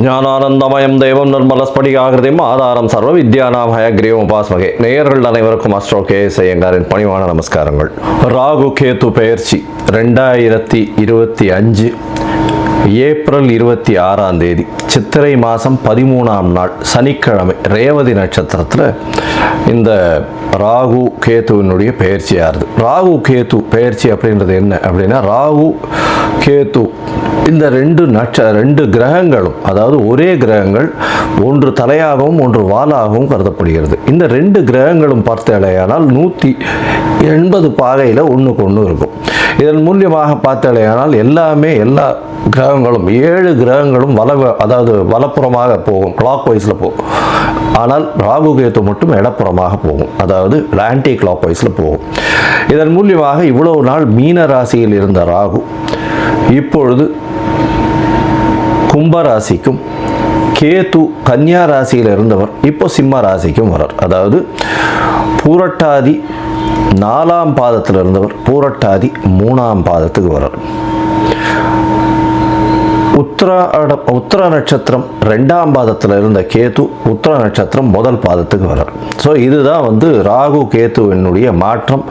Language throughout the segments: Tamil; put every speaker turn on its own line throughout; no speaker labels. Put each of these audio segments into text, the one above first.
ஞானானந்தமயம் தெய்வம் நிர்மலஸ்படிகாகிருதியும் ஆதாரம் சர்வ வித்யானாம் ஹயக்ரீவம் உபாஸ்மகே. நேயர்கள் அனைவருக்கும் அஸ்ட்ரோ கேஎஸ் ஐயங்காரின் பணிவான நமஸ்காரங்கள். ராகு கேது பெயர்ச்சி 2025 ஏப்ரல் 26ஆம் தேதி சித்திரை மாதம் 13ஆம் நாள் சனிக்கிழமை ரேவதி நட்சத்திரத்தில் இந்த ராகு கேத்துவினுடைய பெயர்ச்சியாகுது. ராகு கேத்து பெயர்ச்சி அப்படின்றது என்ன அப்படின்னா, ராகு கேத்து இந்த ரெண்டு கிரகங்களும், அதாவது ஒரே கிரகங்கள், ஒன்று தலையாகவும் ஒன்று வாலாகவும் கருதப்படுகிறது. இந்த ரெண்டு கிரகங்களும் பார்த்தாலேயானால் 180 பாகையில் ஒன்றுக்கு ஒன்று இருக்கும். இதன் மூலியமாக பார்த்தாலேயானால் எல்லா கிரகங்களும் 7 கிரகங்களும் வலப்புறமாக போகும், கிளாக் வைஸில் போகும். ஆனால் ராகு கேத்து மட்டும் இடப்புறமாக போகும், அதாவது ஆன்டி கிளாக் வைஸில் போகும். இதன் மூலியமாக இவ்வளவு நாள் மீன ராசியில் இருந்த ராகு இப்பொழுது கும்பராசிக்கும், கேது கன்னியா ராசியில் இருந்தவர் இப்போ சிம்ம ராசிக்கும் வரார். அதாவது பூரட்டாதி 4ஆம் பாதத்தில் இருந்தவர் பூரட்டாதி 3ஆம் பாதத்துக்கு வரார். உத்திர நட்சத்திரம் 2ஆம் பாதத்தில் இருந்த கேது உத்திர நட்சத்திரம் 1 பாதத்துக்கு வரார். ஸோ இதுதான் ராகு கேத்துவினுடைய மாற்றம்.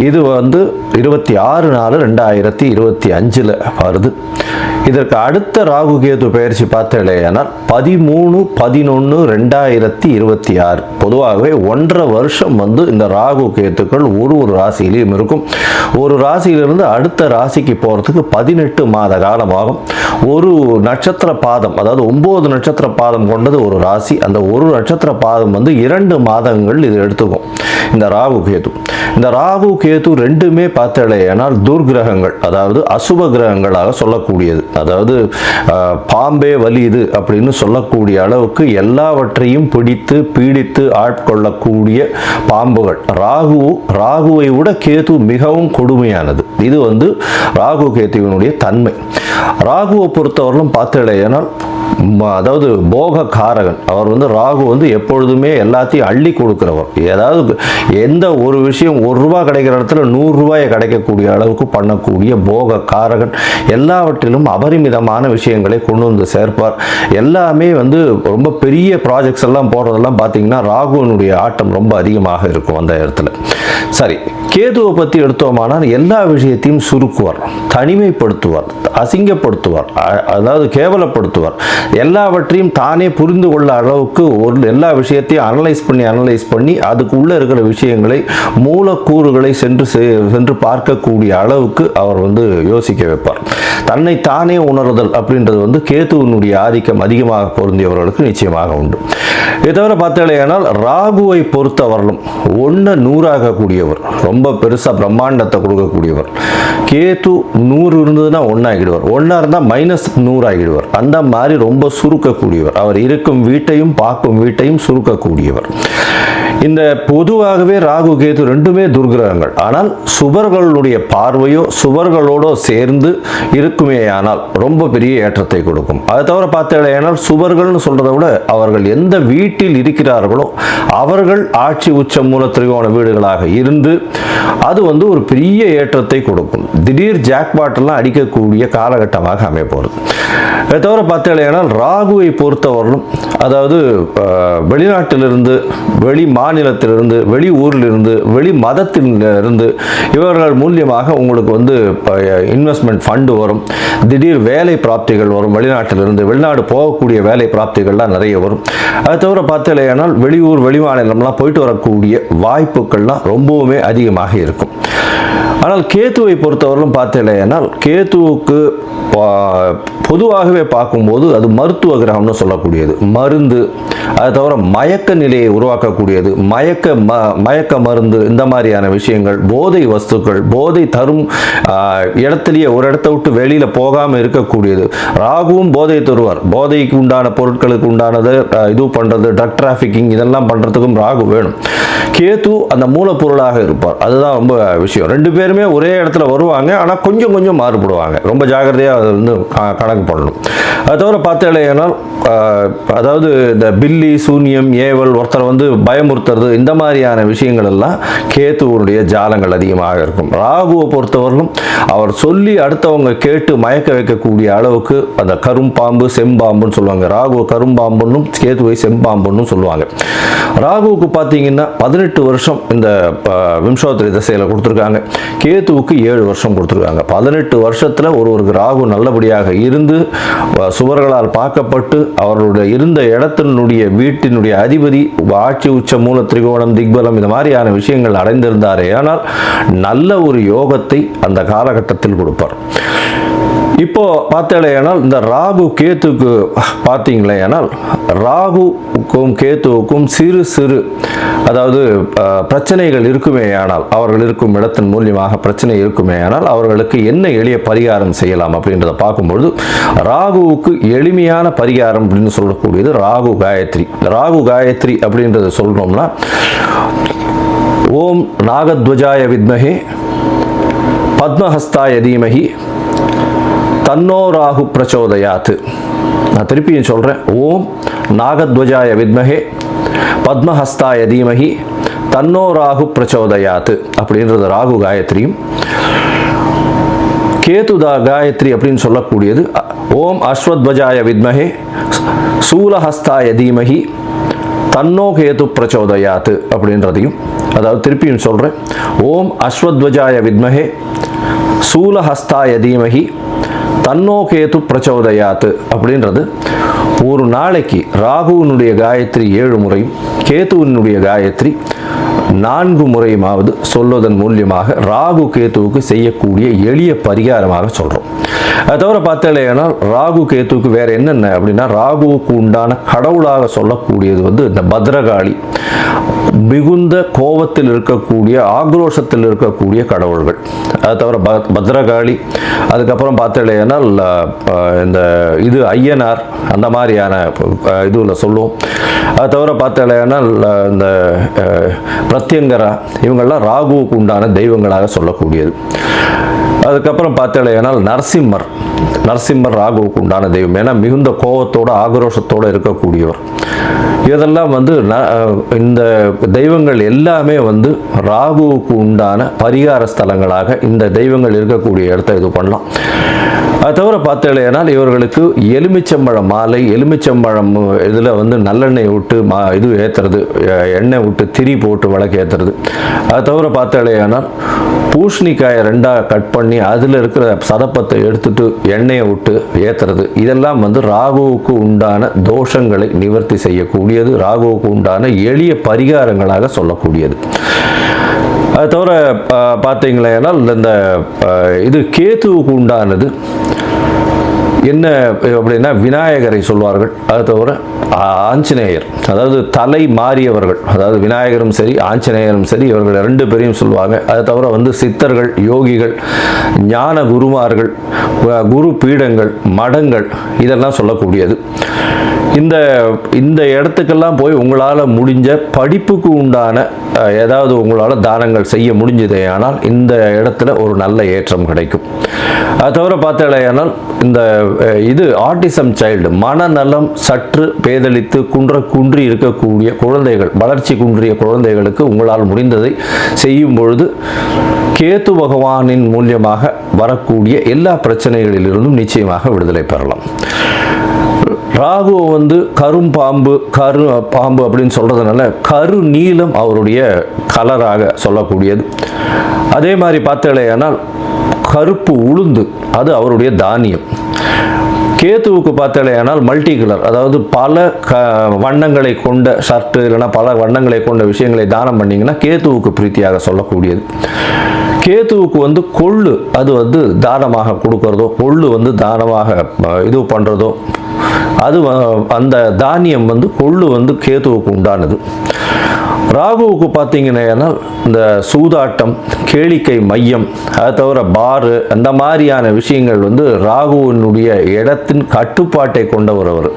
இது 26/4/2025 வருது. இதற்கு அடுத்த ராகு கேது பெயர்ச்சி பார்த்தேனால் 13/11/2026. பொதுவாகவே 1.5 வருஷம் இந்த ராகு கேத்துக்கள் ஒரு ராசியிலையும் இருக்கும். ஒரு ராசியிலிருந்து அடுத்த ராசிக்கு போகிறதுக்கு 18 மாத காலமாகும். ஒரு நட்சத்திர பாதம், அதாவது 9 நட்சத்திர பாதம் கொண்டது ஒரு ராசி. அந்த ஒரு நட்சத்திர பாதம் 2 மாதங்கள் இது எடுத்துக்கும். இந்த ராகு கேது ரெண்டுமே பார்த்தேனால் துர்கிரகங்கள், அதாவது அசுப கிரகங்களாக சொல்லக்கூடியது. அதாவது பாம்பே வலியுது அப்படின்னு சொல்லக்கூடிய அளவுக்கு எல்லாவற்றையும் பிடித்து பீடித்து ஆட்கொள்ளக்கூடிய பாம்புகள். ராகுவை விட கேது மிகவும் கொடுமையானது. இது ராகு கேத்துவினுடைய தன்மை. ராகுவை பொறுத்தவரையிலும் பார்த்தேனால் அதாவது போக காரகன். அவர் ராகு எப்பொழுதுமே எல்லாத்தையும் அள்ளி கொடுக்கிறவர். ஏதாவது எந்த ஒரு விஷயம் ₹1 கிடைக்கிற இடத்துல ₹100 கிடைக்கக்கூடிய அளவுக்கு பண்ணக்கூடிய போக காரகன். எல்லாவற்றிலும் அபரிமிதமான விஷயங்களை கொண்டு சேர்ப்பார். எல்லாமே ரொம்ப பெரிய ப்ராஜெக்ட்ஸ் எல்லாம் போடுறதெல்லாம் பார்த்தீங்கன்னா ராகுவினுடைய ஆட்டம் ரொம்ப அதிகமாக இருக்கும் அந்த இடத்துல. சரி, கேதுவை பற்றி எடுத்தோமானால் எல்லா விஷயத்தையும் சுருக்குவார், தனிமைப்படுத்துவார், அசிங்கப்படுத்துவார், அதாவது கேவலப்படுத்துவார். எல்லாவற்றையும் தானே புரிந்து கொள்ள அளவுக்கு எல்லா விஷயத்தையும் அனலைஸ் பண்ணி அதுக்குள்ளே இருக்கிற விஷயங்களை, மூலக்கூறுகளை சென்று பார்க்கக்கூடிய அளவுக்கு அவர் யோசிக்க வைப்பார். தன்னை தானே உணர்தல் அப்படின்றது கேதுவினுடைய ஆதிக்கம் அதிகமாக பொருந்தியவர்களுக்கு நிச்சயமாக உண்டு. இதை தவிர பார்த்தாலேயானால் ராகுவை பொறுத்தவர்களும் 1 100 கூடியவர், ரொம்ப பெருசாக பிரம்மாண்டத்தை கொடுக்கக்கூடியவர். கேது 100 இருந்ததுன்னா 1 ஆகிடுவார், 1 இருந்தால் -100 ஆகிடுவார். அந்த மாதிரி ரொம்ப சுருக்கக்கூடியவர். அவர் இருக்கும் வீட்டையும் பார்க்கும் வீட்டையும் சுருக்கக்கூடியவர். இந்த பொதுவாகவே ராகு கேது ரெண்டுமே துர்கிரகங்கள். ஆனால் சுபர்களுடைய பார்வையோ சுபர்களோட சேர்ந்து இருக்குமேயானால் ரொம்ப பெரிய ஏற்றத்தை கொடுக்கும். அதை தவிர பார்த்தேனால் சுபர்கள்னு சொல்றதை விட அவர்கள் எந்த வீட்டில் இருக்கிறார்களோ அவர்கள் ஆட்சி உச்ச மூல திரிகோண வீடுகளாக இருந்து அது ஒரு பெரிய ஏற்றத்தை கொடுக்கும். திடீர் ஜாக்பாட் எல்லாம் அடிக்கக்கூடிய காலகட்டமாக அமைப்போகிறது. அதை தவிர பார்த்தேனால் ராகுவை பொறுத்தவரையிலும், அதாவது வெளிநாட்டிலிருந்து, வெளி மாநிலத்திலிருந்து, வெளி ஊரிலிருந்து, வெளி மதத்திலிருந்து இவர்கள் மூலியமாக உங்களுக்கு இன்வெஸ்ட்மெண்ட் ஃபண்டு வரும். திடீர் வேலை பிராப்திகள் வரும். வெளிநாடு போகக்கூடிய வேலை பிராப்திகள்லாம் நிறைய வரும். அதை தவிர பார்த்தேனால் வெளியூர் வெளி மாநிலம்லாம் போயிட்டு வரக்கூடிய வாய்ப்புகள்லாம் ரொம்பவுமே அதிகமாக இருக்கும். ஆனால் கேத்துவை பொறுத்தவரையிலும் பார்த்தேனால் கேத்துவுக்கு பொதுவாகவே பார்க்கும்போது அது மருத்துவ கிரகம்னு சொல்லக்கூடியது. மருந்து, அதை தவிர மயக்க நிலையை உருவாக்கக்கூடியது, மயக்க மருந்து, இந்த மாதிரியான விஷயங்கள், போதை வஸ்துக்கள், போதை தரும் இடத்துலையே ஒரு இடத்த விட்டு வெளியில் போகாமல் இருக்கக்கூடியது. ராகுவும் போதை தருவார். போதைக்கு உண்டான பொருட்களுக்கு உண்டானது இது பண்ணுறது, ட்ரக் டிராஃபிக்கிங், இதெல்லாம் பண்ணுறதுக்கும் ராகு வேணும். கேது அந்த மூலப்பொருளாக இருப்பார். அதுதான் ரொம்ப விஷயம். 2 பேர் பேருமே ஒரே இடத்துல வருவாங்க, ஆனால் கொஞ்சம் கொஞ்சம் மாறுபடுவாங்க. ரொம்ப ஜாகிரதையாக அதை வந்து கணக்கு பண்ணணும். அது தவிர பார்த்தேனால் அதாவது இந்த பில்லி சூன்யம் ஏவல் ஒருத்தரை வந்து பயமுறுத்துறது இந்த மாதிரியான விஷயங்கள் எல்லாம் கேத்துவனுடைய ஜாலங்கள் அதிகமாக இருக்கும். ராகுவை பொறுத்தவரையிலும் அவர் சொல்லி அடுத்தவங்க கேட்டு மயக்க வைக்கக்கூடிய அளவுக்கு அந்த கரும்பாம்பு செம்பாம்புன்னு சொல்லுவாங்க. ராகுவை கரும்பாம்புன்னும் கேத்துவை செம்பாம்புன்னு சொல்லுவாங்க. ராகுவுக்கு பார்த்தீங்கன்னா 18 வருஷம் இந்த விம்சோத்தரி திசையில் கொடுத்துருக்காங்க. கேத்துவுக்கு 7 வருஷம் கொடுத்துருக்காங்க. 18 வருஷத்தில் ஒருவருக்கு ராகு நல்லபடியாக இருந்து சுவர்களால் பார்க்கப்பட்டு அவர்களுடைய இருந்த இடத்தினுடைய வீட்டினுடைய அதிபதி ஆட்சி உச்ச மூல திரிகோணம் திக்பலம் இந்த மாதிரியான விஷயங்கள் அடைந்திருந்தாரே ஆனால் நல்ல ஒரு யோகத்தை அந்த காலகட்டத்தில் கொடுப்பார். இப்போ பார்த்தேனால் இந்த ராகு கேத்துக்கு பார்த்தீங்களேனால் ராகுக்கும் கேத்துவுக்கும் சிறு சிறு அதாவது பிரச்சனைகள் இருக்குமே ஆனால் அவர்கள் இருக்கும் இடத்தின் மூலியமாக பிரச்சனை இருக்குமே ஆனால் அவர்களுக்கு என்ன எளிய பரிகாரம் செய்யலாம் அப்படின்றத பார்க்கும்பொழுது ராகுவுக்கு எளிமையான பரிகாரம் அப்படின்னு சொல்லக்கூடியது ராகு காயத்ரி. ராகு காயத்ரி அப்படின்றத சொல்லணும்னா ஓம் நாகத்வஜாய வித்மஹே பத்மஹஸ்தாய தீமஹி தன்னோ ராகு பிரச்சோதயாத். நான் திருப்பியும் சொல்கிறேன். ஓம் நாகத்வஜாய வித்மஹே பத்மஹஸ்தாய தீமஹி தன்னோ ராகு பிரச்சோதயாத் அப்படின்றது ராகு காயத்ரியும். கேதுதா காயத்ரி அப்படின்னு சொல்லக்கூடியது ஓம் அஸ்வத்வஜாய வித்மஹே சூலஹஸ்தாய தீமஹி தன்னோ கேது பிரச்சோதயாத் அப்படின்றதையும், அதாவது திருப்பியும் சொல்கிறேன். ஓம் அஸ்வத்வஜாய வித்மஹே சூலஹஸ்தாய தீமஹி தன்னோ கேது பிரச்சோதயாத் அப்படின்றது ஒரு நாளைக்கு ராகுவினுடைய காயத்ரி 7 முறையும் கேதுவினுடைய காயத்ரி 4 முறையுமாவது சொல்வதன் மூலியமாக ராகு கேத்துவுக்கு செய்யக்கூடிய எளிய பரிகாரமாக சொல்கிறோம். அது தவிர பார்த்தேனால் ராகு கேத்துவுக்கு வேறு என்னென்ன அப்படின்னா ராகுவுக்கு உண்டான கடவுளாக சொல்லக்கூடியது வந்து இந்த பத்ரகாளி, மிகுந்த கோபத்தில் இருக்கக்கூடிய ஆக்ரோஷத்தில் இருக்கக்கூடிய கடவுள்கள். அது தவிர பத்ரகாளி, அதுக்கப்புறம் பார்த்தேனால் இந்த இது ஐயனார் அந்த மாதிரியான இதுவில் சொல்லுவோம். அது தவிர பார்த்தேனால் இந்த பிரத்யங்கரா இவங்கள்லாம் ராகுவுக்கு உண்டான தெய்வங்களாக சொல்லக்கூடியது. அதுக்கப்புறம் பார்த்தேனால் நரசிம்மர் ராகுவுக்கு உண்டான தெய்வம். ஏன்னா மிகுந்த கோபத்தோடு ஆக்ரோஷத்தோடு இருக்கக்கூடியவர். இதெல்லாம் வந்து இந்த தெய்வங்கள் எல்லாமே வந்து ராகுவுக்கு உண்டான பரிகார ஸ்தலங்களாக இந்த தெய்வங்கள் இருக்கக்கூடிய இடத்த இது பண்ணலாம். அது தவிர பார்த்தேனால் இவர்களுக்கு எலுமிச்சம்பழம் மாலை, எலுமிச்சம்பழம் இதில் வந்து நல்லெண்ணெய் விட்டு இது ஏற்றுறது, எண்ணெய் விட்டு திரி போட்டு விளக்கு ஏற்றுறது. அது தவிர பார்த்தேனால் பூசணிக்காயை 2ஆக கட் பண்ணி அதில் இருக்கிற சதப்பத்தை எடுத்துட்டு எண்ணெயை விட்டு ஏற்றுறது. இதெல்லாம் வந்து ராகுவுக்கு உண்டான தோஷங்களை நிவர்த்தி செய்யக்கூடியது, ராகுவுக்கு உண்டான எளிய பரிகாரங்களாக சொல்லக்கூடியது. அது தவிர பார்த்தீங்களேனால் இந்த இது கேத்துவுக்கு உண்டானது என்ன அப்படின்னா விநாயகரை சொல்வார்கள். அது தவிர ஆஞ்சநேயர், அதாவது தலை மாறியவர்கள், அதாவது விநாயகரும் சரி ஆஞ்சநேயரும் சரி இவர்கள் 2 பேரையும் சொல்லுவாங்க. அது தவிர வந்து சித்தர்கள், யோகிகள், ஞான குருமார்கள், குரு பீடங்கள், மடங்கள் இதெல்லாம் சொல்லக்கூடியது. இந்த இடத்துக்கெல்லாம் போய் உங்களால் முடிஞ்ச படிப்புக்கு உண்டான ஏதாவது உங்களால் தானங்கள் செய்ய முடிஞ்சதே ஆனால் இந்த இடத்துல ஒரு நல்ல ஏற்றம் கிடைக்கும். அது தவிர பார்த்தேனால் இந்த இது ஆட்டிசம் சைல்டு, மனநலம் சற்று பேதலித்து குன்றி இருக்கக்கூடிய குழந்தைகள், வளர்ச்சி குன்றிய குழந்தைகளுக்கு உங்களால் முடிந்ததை செய்யும் பொழுது கேத்து பகவானின் மூலியமாக வரக்கூடிய எல்லா பிரச்சனைகளிலிருந்தும் நிச்சயமாக விடுதலை பெறலாம். ராகு வந்து பாம்பு அப்படின்னு சொல்கிறதுனால கரு நீலம் அவருடைய கலராக சொல்லக்கூடியது. அதே மாதிரி பார்த்தேனால் கருப்பு உளுந்து அது அவருடைய தானியம். கேத்துவுக்கு பார்த்தேனால் மல்டி கலர், அதாவது பல வண்ணங்களை கொண்ட ஷர்ட்டு இல்லைன்னா பல வண்ணங்களை கொண்ட விஷயங்களை தானம் பண்ணிங்கன்னா கேத்துவுக்கு பிரீத்தியாக சொல்லக்கூடியது. கேத்துவுக்கு வந்து கொள்ளு அது வந்து தானமாக கொடுக்கறதோ, கொள்ளு வந்து தானமாக இது பண்ணுறதோ, அது அந்த தானியம் வந்து கொள்ளு வந்து கேத்துவுக்கு உண்டானது. ராகுவுக்கு பார்த்தீங்கன்னா இந்த சூதாட்டம், கேளிக்கை மையம், அதை தவிர பாரு, அந்த மாதிரியான விஷயங்கள் வந்து ராகுவினுடைய இடத்தின் கட்டுப்பாட்டை கொண்டவர் அவர்.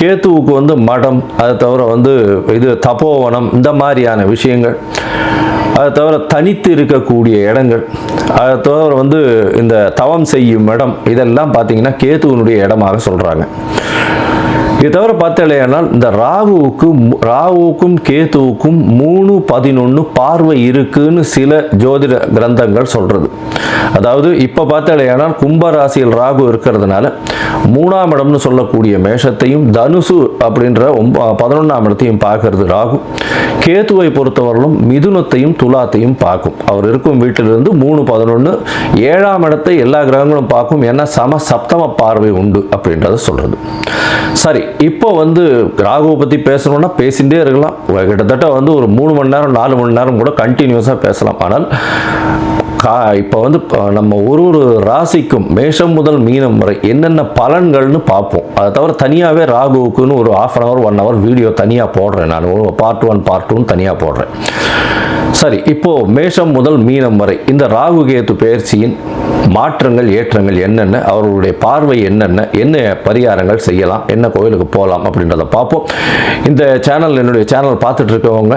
கேத்துவுக்கு வந்து மடம், அதை தவிர வந்து இது தபோவனம், இந்த மாதிரியான விஷயங்கள், அதை தவிர தனித்து இருக்கக்கூடிய இடங்கள், அதை தவிர வந்து இந்த தவம் செய்யும் இடம், இதெல்லாம் பார்த்தீங்கன்னா கேத்துவனுடைய இடமாக சொல்கிறாங்க. இது தவிர பார்த்தாலேயானால் இந்த ராகுவுக்கும் கேத்துவுக்கும் 3-11 பார்வை இருக்குன்னு சில ஜோதிட கிரந்தங்கள் சொல்கிறது. அதாவது இப்போ பார்த்தாலேயானால் கும்பராசியில் ராகு இருக்கிறதுனால 3ஆம் இடம்னு சொல்லக்கூடிய மேஷத்தையும் தனுசு அப்படின்ற 11ஆம் இடத்தையும் பார்க்கறது ராகு. கேத்துவை பொறுத்தவரையிலும் மிதுனத்தையும் துலாத்தையும் பார்க்கும். அவர் இருக்கும் வீட்டிலிருந்து 3-11 7ஆம் இடத்தை எல்லா கிரகங்களும் பார்க்கும். ஏன்னா சப்தம பார்வை உண்டு அப்படின்றத சொல்கிறது. சரி, இப்போ வந்து ராகுவை பற்றி பேசணும்னா பேசிகிட்டே இருக்கலாம். கிட்டத்தட்ட வந்து ஒரு 3 மணி நேரம் 4 மணி நேரம் கூட கண்டினியூஸாக பேசலாம். ஆனால் இப்போ வந்து நம்ம ஒரு ராசிக்கும் மேஷம் முதல் மீனம் வரை என்னென்ன பலன்கள்னு பார்ப்போம். அதை தவிர தனியாகவே ராகுவுக்குன்னு ஒரு 1/2 hour 1 hour வீடியோ தனியாக போடுறேன். நான் பார்ட் 1 பார்ட் 2 தனியாக போடுறேன். சரி, இப்போ மேஷம் முதல் மீனம் வரை இந்த ராகு கேத்து பெயர்ச்சியின் மாற்றங்கள் ஏற்றங்கள் என்னென்ன, அவர்களுடைய பார்வை என்னென்ன, என்ன பரிகாரங்கள் செய்யலாம், என்ன கோயிலுக்கு போகலாம் அப்படின்றத பார்ப்போம். இந்த சேனல், என்னுடைய சேனல் பார்த்துட்டு இருக்கவங்க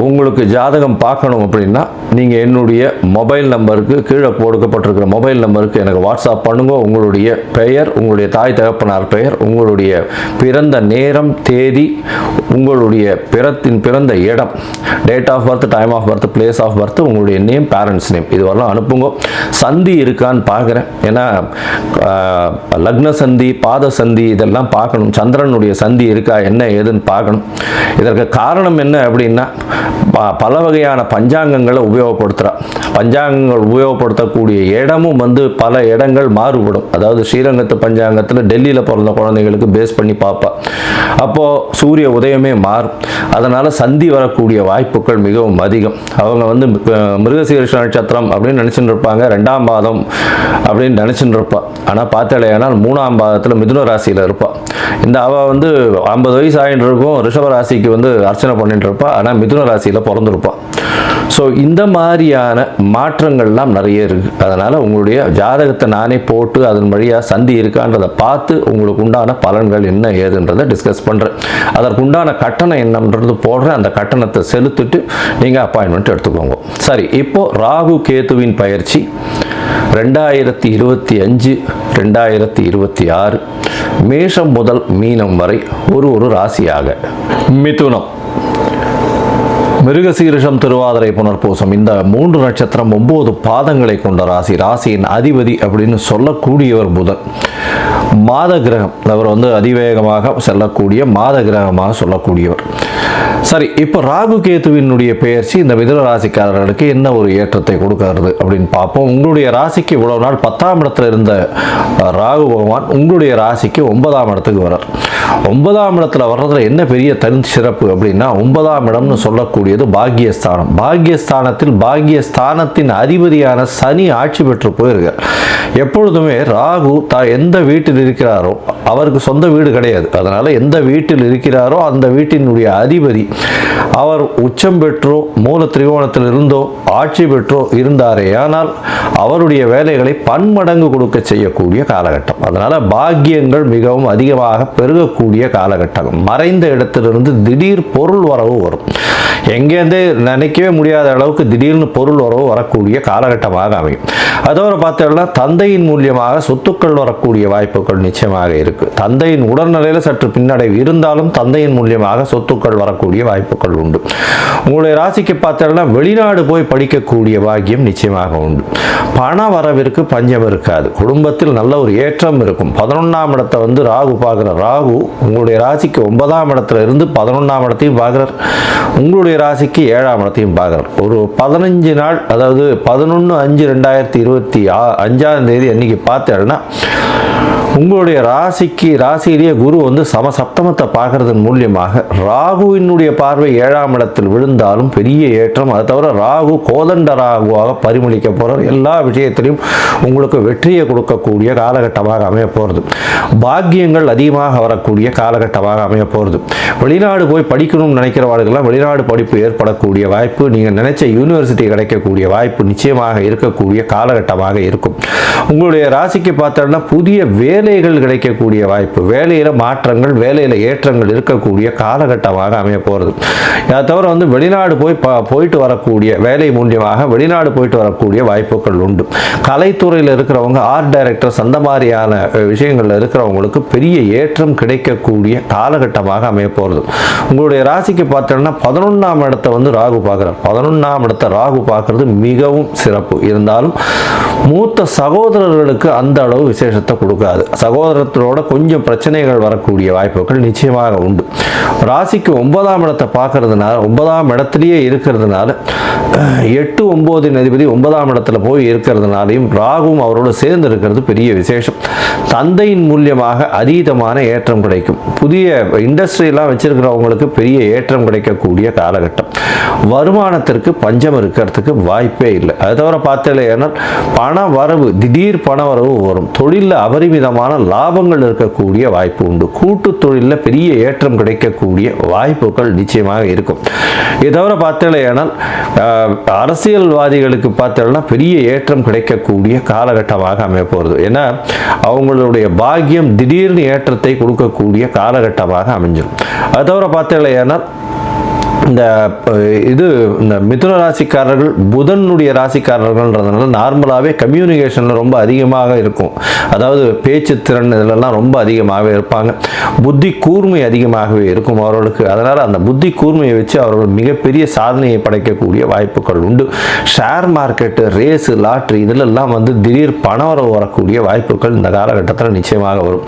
உங்களுக்கு ஜாதகம் பார்க்கணும் அப்படின்னா நீங்கள் என்னுடைய மொபைல் நம்பருக்கு, கீழே கொடுக்கப்பட்டிருக்கிற மொபைல் நம்பருக்கு எனக்கு வாட்ஸ்அப் பண்ணுங்க. உங்களுடைய பெயர், உங்களுடைய தாய் தகப்பனார் பெயர், உங்களுடைய பிறந்த நேரம், தேதி, உங்களுடைய பிறந்த இடம், date of birth, time of birth, place of birth, உங்களுடைய நேம், பேரண்ட்ஸ் நேம், இது வரலாம் அனுப்புங்க. சந்தி இருக்கான்னு பார்க்குறேன். ஏன்னா லக்ன சந்தி, பாத சந்தி இதெல்லாம் பார்க்கணும். சந்திரனுடைய சந்தி இருக்கா, என்ன ஏதுன்னு பார்க்கணும். இதற்கு காரணம் என்ன அப்படின்னா பல வகையான பஞ்சாங்கங்களை உபயோகப்படுத்துகிறா. பஞ்சாங்கங்கள் உபயோகப்படுத்தக்கூடிய இடமும் வந்து பல இடங்கள் மாறுபடும். அதாவது ஸ்ரீரங்கத்து பஞ்சாங்கத்தில் டெல்லியில் பிறந்த குழந்தைகளுக்கு பேஸ் பண்ணி பார்ப்பா. அப்போது சூரிய உதயமே மாறும். அதனால் சந்தி வரக்கூடிய வாய்ப்புகள் மிகவும் அதிகம். அவங்க வந்து மிருகசீரிஷ நட்சத்திரம் அப்படின்னு நினச்சிட்டு இருப்பாங்க, 2ஆம் பாதம் அப்படின்னு நினச்சிட்டு இருப்பாள். ஆனால் பார்த்தாலேயானால் 3ஆம் பாதத்தில் மிதுன ராசியில் இருப்பாள். இந்த அவள் வந்து 50 வயசு ஆகிட்டு இருக்கும், ரிஷப ராசிக்கு வந்து அர்ச்சனை பண்ணிட்டு இருப்பாள். ஆனால் மிதுன ராசியில் பிறந்திருப்பாள். ஸோ இந்த மாதிரியான மாற்றங்கள்லாம் நிறைய இருக்குது. அதனால் உங்களுடைய ஜாதகத்தை நானே போட்டு அதன் வழியாக சந்தி இருக்கான்றதை பார்த்து உங்களுக்கு உண்டான பலன்கள் என்ன ஏதுன்றதை டிஸ்கஸ் பண்ணுறேன். அதற்குண்டான கட்டணம் என்னன்றது போடுறேன். அந்த கட்டணத்தை செலுத்திட்டு நீங்கள் அப்பாயின்மெண்ட் எடுத்துக்கோங்க. சரி, இப்போது ராகு கேத்துவின் பயிற்சி 2025 2026 மேஷம் முதல் மீனம் வரை ஒரு ராசியாக. மிதுனம், மிருகசீரிஷம், திருவாதிரை, புனர்பூசம், இந்த 3 நட்சத்திரம் 9 பாதங்களை கொண்ட ராசி. ராசியின் அதிபதி அப்படின்னு சொல்லக்கூடியவர் புதன். மாத கிரகம், அவர் வந்து அதிவேகமாக செல்லக்கூடிய மாத கிரகமாக சொல்லக்கூடியவர். சரி, இப்போ ராகு கேத்துவினுடைய பெயர்ச்சி இந்த மிதுன ராசிக்காரர்களுக்கு என்ன ஒரு ஏற்றத்தை கொடுக்கிறது அப்படின்னு பார்ப்போம். உங்களுடைய ராசிக்கு இவ்வளவு நாள் 10ஆம் இடத்துல இருந்த ராகு பகவான் உங்களுடைய ராசிக்கு 9ஆம் இடத்துக்கு வர்றார். 9ஆம் இடத்துல வர்றதுல என்ன பெரிய தனி சிறப்பு அப்படின்னா, 9ஆம் இடம்னு சொல்லக்கூடியது பாக்கியஸ்தானம். பாக்கியஸ்தானத்தில் பாக்கியஸ்தானத்தின் அதிபதியான சனி ஆட்சி பெற்று போயிருக்கார். எப்பொழுதுமே ராகு எந்த வீட்டில் இருக்கிறாரோ அவருக்கு சொந்த வீடு கிடையாது. அதனால எந்த வீட்டில் இருக்கிறாரோ அந்த வீட்டினுடைய அதிபதி அவர் உச்சம் பெற்றோ மூல திரிகோணத்தில் இருந்தோ ஆட்சி பெற்றோ இருந்தாரே ஆனால் அவருடைய வேலைகளை பன்மடங்கு கொடுக்க செய்யக்கூடிய காலகட்டம். அதனால பாக்கியங்கள் மிகவும் அதிகமாக பெருகக்கூடிய காலகட்டம். மறைந்த இடத்திலிருந்து திடீர் பொருள் வரவு வரும். எங்கேருந்தே நினைக்கவே முடியாத அளவுக்கு திடீர்னு பொருள் வரவு வரக்கூடிய காலகட்டமாக அமையும். அதோடு பார்த்தோம்னா தந்தையின் மூலியமாக சொத்துக்கள் வரக்கூடிய வாய்ப்புகள் நிச்சயமாக இருக்கு. தந்தையின் உடல்நிலையில் சற்று பின்னடைவு இருந்தாலும் தந்தையின் மூலியமாக சொத்துக்கள் வரக்கூடிய வாய்ப்புகள் உண்டு. உங்களுடைய ராசிக்கு பார்த்தோம்னா வெளிநாடு போய் படிக்கக்கூடிய பாக்கியம் நிச்சயமாக உண்டு. பண வரவிற்கு பஞ்சம் இருக்காது. குடும்பத்தில் நல்ல ஒரு ஏற்றம் இருக்கும். 11ஆம் இடத்தை வந்து ராகு பார்க்குற. ராகு உங்களுடைய ராசிக்கு 9ஆம் இடத்துல இருந்து 11ஆம் இடத்தையும் பார்க்குறார். உங்களுடைய ராசிக்கு 7ஆம் இடத்தையும் பார்க்குறார். ஒரு 15 நாள், அதாவது 11/5/2025 தேதி அன்னைக்கு பார்த்தேன்னா உங்களுடைய ராசியிலேயே குரு வந்து சப்தமத்தை பார்க்கறதன் மூலியமாக ராகுவினுடைய பார்வை 7ஆம் இடத்தில் விழுந்தாலும் பெரிய ஏற்றம். அதை தவிர ராகு கோதண்ட ராகுவாக பரிமளிக்க போகிறார். எல்லா விஷயத்திலையும் உங்களுக்கு வெற்றியை கொடுக்கக்கூடிய காலகட்டமாக அமைய போகிறது. பாக்கியங்கள் அதிகமாக வரக்கூடிய காலகட்டமாக அமைய போகிறது. வெளிநாடு போய் படிக்கணும்னு நினைக்கிறவர்களுக்கெல்லாம் வெளிநாடு படிப்பு ஏற்படக்கூடிய வாய்ப்பு, நீங்கள் நினைச்ச யூனிவர்சிட்டி கிடைக்கக்கூடிய வாய்ப்பு நிச்சயமாக இருக்கக்கூடிய காலகட்டமாக இருக்கும். உங்களுடைய ராசிக்கு பார்த்தோம்னா புதிய வேலைகள் கிடைக்கக்கூடிய வாய்ப்பு, வேலையில் மாற்றங்கள், வேலையில் ஏற்றங்கள் இருக்கக்கூடிய காலகட்டமாக அமைய போகிறது. அதை தவிர வந்து வெளிநாடு போயிட்டு வரக்கூடிய வேலை மூலியமாக வெளிநாடு போயிட்டு வரக்கூடிய வாய்ப்புகள் உண்டு. கலைத்துறையில் இருக்கிறவங்க, ஆர்ட் டைரக்டர்ஸ், அந்த மாதிரியான விஷயங்களில் இருக்கிறவங்களுக்கு பெரிய ஏற்றம் கிடைக்கக்கூடிய காலகட்டமாக அமைய போகிறது. உங்களுடைய ராசிக்கு பார்த்தோம்னா 11ஆம் இடத்தை வந்து ராகு பார்க்குறார். 11ஆம் இடத்தை ராகு பார்க்கறது மிகவும் சிறப்பு. இருந்தாலும் மூத்த சகோதரர்களுக்கு அந்த அளவு விசேஷத்தை கொடுக்காது. சகோதரத்தோட கொஞ்சம் பிரச்சனைகள் வரக்கூடிய வாய்ப்புகள் நிச்சயமாக உண்டு. ராசிக்கு 9ஆம் இடத்தை பார்க்கறதுனால, 9ஆம் இடத்திலேயே இருக்கிறதுனால, 8, 9 அதிபதி 9ஆம் இடத்துல போய் இருக்கிறதுனாலையும் ராகுவும் அவரோடு சேர்ந்து இருக்கிறது பெரிய விசேஷம். தந்தையின் மூலியமாக அதீதமான ஏற்றம் கிடைக்கும். புதிய இண்டஸ்ட்ரியெல்லாம் வச்சிருக்கிறவங்களுக்கு பெரிய ஏற்றம் கிடைக்கக்கூடிய காலகட்டம். வருமானத்திற்கு பஞ்சம் இருக்கிறதுக்கு வாய்ப்பே இல்லை. அதை தவிர பார்த்தீங்கன்னா பண வரவு, திடீர் பண வரவு வரும். தொழிலில் அபரிமிதமான லாபங்கள் இருக்கக்கூடிய வாய்ப்பு உண்டு. கூட்டு தொழிலில் பெரிய ஏற்றம் கிடைக்கக்கூடிய வாய்ப்புகள் நிச்சயமாக இருக்கும். இதை தவிர பார்த்தீங்கன்னா அரசியல்வாதிகளுக்கு பார்த்தீங்கன்னா பெரிய ஏற்றம் கிடைக்கக்கூடிய காலகட்டமாக அமைய போகிறது. ஏன்னா அவங்களுடைய பாக்கியம் திடீர்னு ஏற்றத்தை கொடுக்கக்கூடிய காலகட்டமாக அமைஞ்சிடும். அதை தவிர பார்த்தீங்கன்னா இந்த மிதுன ராசிக்காரர்கள் புதனுடைய ராசிக்காரர்கள்ன்றதுனால நார்மலாகவே கம்யூனிகேஷனில் ரொம்ப அதிகமாக இருக்கும். அதாவது பேச்சு திறன் இதிலெல்லாம் ரொம்ப அதிகமாகவே இருப்பாங்க. புத்தி கூர்மை அதிகமாகவே இருக்கும் அவர்களுக்கு. அதனால் அந்த புத்தி கூர்மையை வச்சு அவர்கள் மிகப்பெரிய சாதனையை படைக்கக்கூடிய வாய்ப்புகள் உண்டு. ஷேர் மார்க்கெட்டு, ரேஸு, லாட்ரி இதிலெல்லாம் வந்து திடீர் பணவரவு வரக்கூடிய வாய்ப்புகள் இந்த காலகட்டத்தில் நிச்சயமாக வரும்.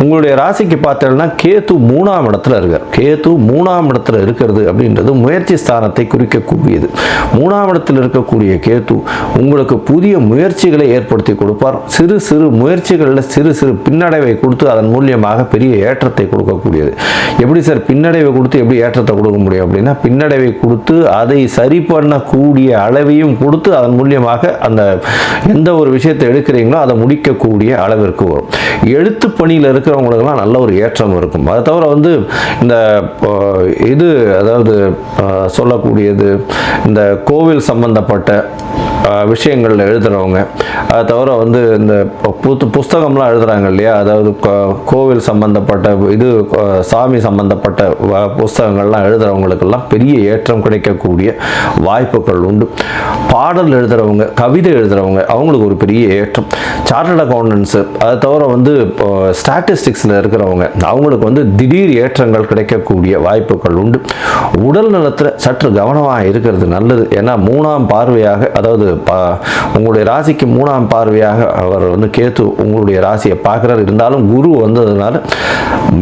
உங்களுடைய ராசிக்கு பார்த்தீங்கன்னா கேது 3ஆம் இடத்துல இருக்கார். கேது 3ஆம் இடத்துல இருக்கிறது அப்படின்றது முயற்சி ஸ்தானத்தை குறிக்கக்கூடியது. 3ஆம் இடத்தில் இருக்கக்கூடிய கேது உங்களுக்கு புதிய முயற்சிகளை ஏற்படுத்தி கொடுப்பார். சிறு சிறு முயற்சிகளில் சிறு சிறு பின்னடைவை கொடுத்து அதன் மூலியமாக பெரிய ஏற்றத்தை கொடுக்கக்கூடியது. எப்படி சார் பின்னடைவை கொடுத்து எப்படி ஏற்றத்தை கொடுக்க முடியும் அப்படின்னா, பின்னடைவை கொடுத்து அதை சரி பண்ணக்கூடிய அளவையும் கொடுத்து அதன் மூலியமாக அந்த எந்த ஒரு விஷயத்தை எடுக்கிறீங்களோ அதை முடிக்கக்கூடிய அளவிற்கு வரும். எழுத்து பணியில் இருக்கிறவங்களுக்கெல்லாம் நல்ல ஒரு ஏற்றம் இருக்கும். அதை தவிர வந்து அதாவது சொல்லக்கூடியது இந்த கோவில் சம்பந்தப்பட்ட விஷயங்களில் எழுதுகிறவங்க, அதை தவிர வந்து இந்த புஸ்தகம்லாம் எழுதுகிறாங்க இல்லையா, அதாவது கோவில் சம்பந்தப்பட்ட சாமி சம்பந்தப்பட்ட புஸ்தகங்கள்லாம் எழுதுகிறவங்களுக்கெல்லாம் பெரிய ஏற்றம் கிடைக்கக்கூடிய வாய்ப்புகள் உண்டு. பாடல் எழுதுகிறவங்க, கவிதை எழுதுகிறவங்க அவங்களுக்கு ஒரு பெரிய ஏற்றம். சார்ட்டர்ட் அக்கௌண்டன்ஸு, அதை தவிர வந்து ஸ்டாட்டிஸ்டிக்ஸில் இருக்கிறவங்க அவங்களுக்கு வந்து திடீர் ஏற்றங்கள் கிடைக்கக்கூடிய வாய்ப்புகள் உண்டு. உடல் நலத்தில் சற்று கவனமாக இருக்கிறது நல்லது. ஏன்னா 3ஆம் பார்வையாக, அதாவது உங்களுடைய ராசிக்கு 3ஆம் பார்வையாக அவர் வந்து கேது உங்களுடைய ராசியை பார்க்குறார். இருந்தாலும் குரு வந்ததுனால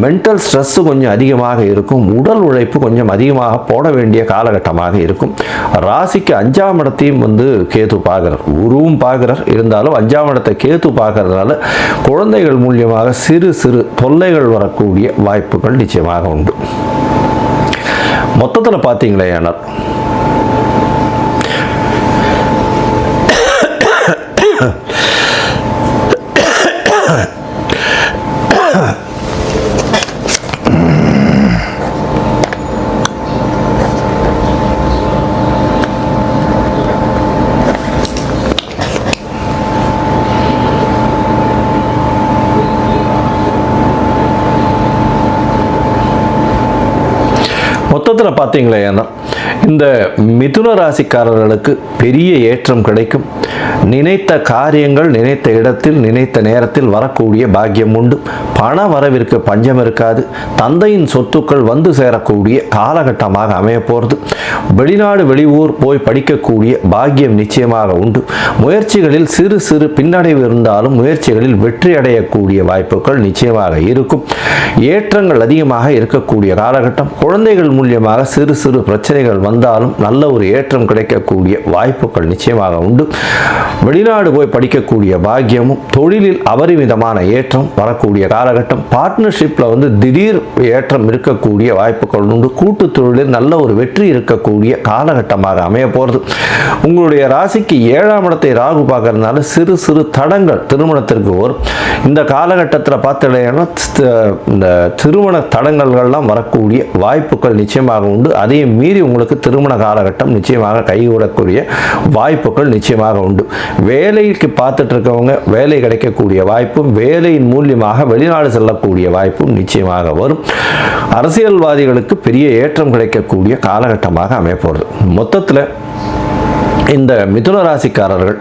மென்டல் ஸ்ட்ரெஸ்ஸு கொஞ்சம் அதிகமாக இருக்கும். உடல் உழைப்பு கொஞ்சம் அதிகமாக போட வேண்டிய காலகட்டமாக இருக்கும். ராசிக்கு 5ஆம் இடத்தையும் வந்து கேது பார்க்குறார், குருவும் பார்க்குறார். இருந்தாலும் 5ஆம் இடத்தை கேது பார்க்கறதுனால குழந்தைகள் மூலியமாக சிறு சிறு தொல்லைகள் வரக்கூடிய வாய்ப்புகள் நிச்சயமாக உண்டு. மொத்தத்தில் பார்த்தீங்களே ஆனால் மொத்தத்தில் பார்த்தீங்களே ஏன்னா இந்த மிதுன ராசிக்காரர்களுக்கு பெரிய ஏற்றம் கிடைக்கும். நினைத்த காரியங்கள் நினைத்த இடத்தில் நினைத்த நேரத்தில் வரக்கூடிய பாக்கியம் உண்டு. பண வரவிற்கு பஞ்சம் இருக்காது. தந்தையின் சொத்துக்கள் வந்து சேரக்கூடிய காலகட்டமாக அமைய போகிறது. வெளிநாடு வெளியூர் போய் படிக்கக்கூடிய பாக்கியம் நிச்சயமாக உண்டு. முயற்சிகளில் சிறு சிறு பின்னடைவு இருந்தாலும் முயற்சிகளில் வெற்றி அடையக்கூடிய வாய்ப்புகள் நிச்சயமாக இருக்கும். ஏற்றங்கள் அதிகமாக இருக்கக்கூடிய காலகட்டம். குழந்தைகள் மூலியமாக சிறு சிறு பிரச்சனைகள் வந்தாலும் நல்ல ஒரு ஏற்றம் கிடைக்கக்கூடிய வாய்ப்புகள் நிச்சயமாக உண்டு. வெளிநாடு போய் படிக்கக்கூடிய பாக்கியமும், தொழிலில் அபரிமிதமான ஏற்றம் வரக்கூடிய காலகட்டம். பார்ட்னர்ஷிப்பில் வந்து திடீர் ஏற்றம் இருக்கக்கூடிய வாய்ப்புகள் உண்டு. கூட்டு தொழிலில் நல்ல ஒரு வெற்றி இருக்கக்கூடிய காலகட்டமாக அமைய போகிறது. உங்களுடைய ராசிக்கு 7ஆம் இடத்தை ராகு பார்க்கறதுனால சிறு சிறு தடங்கள் திருமணத்திற்கு வரும். இந்த காலகட்டத்தில் பார்த்துட்டீங்கன்னா இந்த திருமண தடங்கள்லாம் வரக்கூடிய வாய்ப்புகள் நிச்சயமாக உண்டு. அதையும் மீறி உங்களுக்கு திருமண காலகட்டம் நிச்சயமாக கைகூடக்கூடிய வாய்ப்புகள் நிச்சயமாக உண்டு. வேலைக்கு பார்த்துட்டு இருக்கவங்க வேலை கிடைக்கக்கூடிய வாய்ப்பும், வேலையின் மூலியமாக வெளிநாடு செல்லக்கூடிய வாய்ப்பும் நிச்சயமாக வரும். அரசியல்வாதிகளுக்கு பெரிய ஏற்றம் கிடைக்கக்கூடிய காலகட்டமாக அமைய போகிறது. மொத்தத்தில் இந்த மிதுன ராசிக்காரர்கள்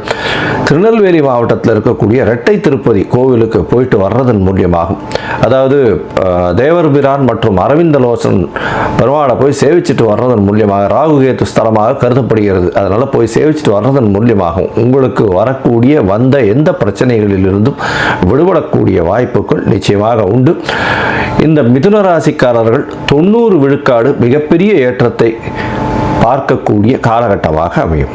திருநெல்வேலி மாவட்டத்தில் இருக்கக்கூடிய இரட்டை திருப்பதி கோவிலுக்கு போயிட்டு வர்றதன் மூலியமாகும், அதாவது தேவர் பிரான் மற்றும் அரவிந்தலோசன் பெருமாளை போய் சேவிச்சுட்டு வர்றதன் மூலியமாக ராகுகேத்து ஸ்தலமாக கருதப்படுகிறது. அதனால் போய் சேவிச்சுட்டு வர்றதன் மூலியமாகும் உங்களுக்கு வரக்கூடிய வந்த எந்த பிரச்சனைகளிலிருந்தும் விடுபடக்கூடிய வாய்ப்புகள் நிச்சயமாக உண்டு. இந்த மிதுன ராசிக்காரர்கள் 90 விழுக்காடு மிகப்பெரிய ஏற்றத்தை பார்க்கக்கூடிய காலகட்டமாக அமையும்.